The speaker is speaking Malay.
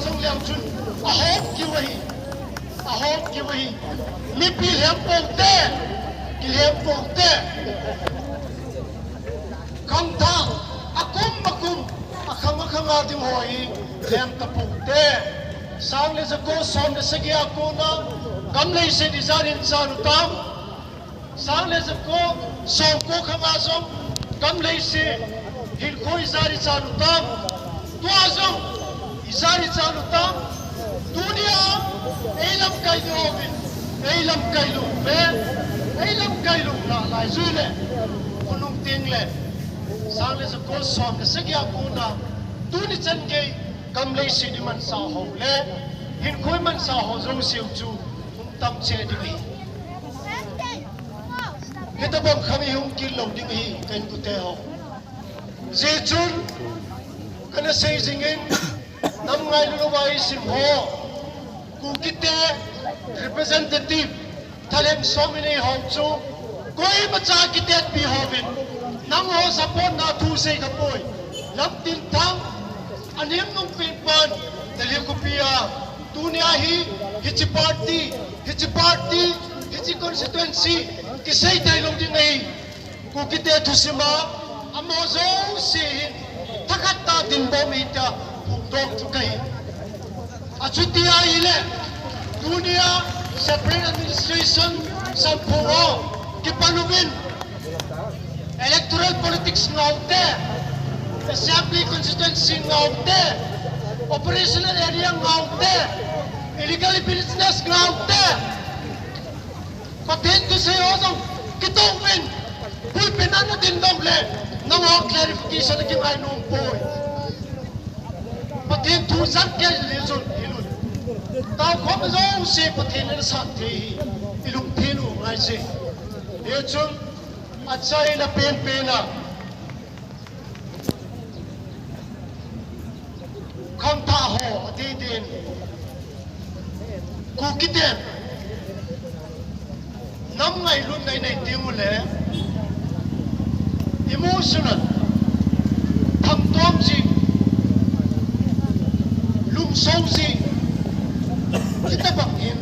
trong liang chun a hop ki wahi mi pi hem pongte ki hem pongte kam tha akum akhanga ding hoi hem ta pongte sang le ko som de sagia ko na kam le se di zarin san tam sang le ko som ko khanga som kam le se hil khoi zari san tam tua som izari san tam dunia eilam kai robin eilam kai lu la lai zule unung ting le sang le ko som de sagia ko na tu ni chan ge kam le si di man sa ho le hin khoi man sa ho zong siu chu tam che di hi heta bom khami hung ki lo ding hi kan ku te ho je chun kana sei jingin nam ngai lu wai sim ho ku kite representative thalem somini ho chu koi bacha kite pi ho bin nam ho support na thu sei ka poi lam tin thang anem nong pin pan dalim ko pia dunia hi hichi party hichi constituency kisai dai long ding ai ku kite thusima amozo sin thakata din bom ita dong chu kai achutia ile dunia separate administration sampuro kipanubin electoral politics ngaute assembly constituency ngaute operational area ngaute illegal business ngaute patent to say ozong kitong win pulpin ano din doble nang clarification na kimay nung boy patent to zak kaya lizon ilun tao kong zong si patent na sakti ilung tinu ngay si yun at sa ila pin-pina kong taho atidin kukiten nam ngay lun ngay na itimule emotional thamtom si lumsong si kita bangin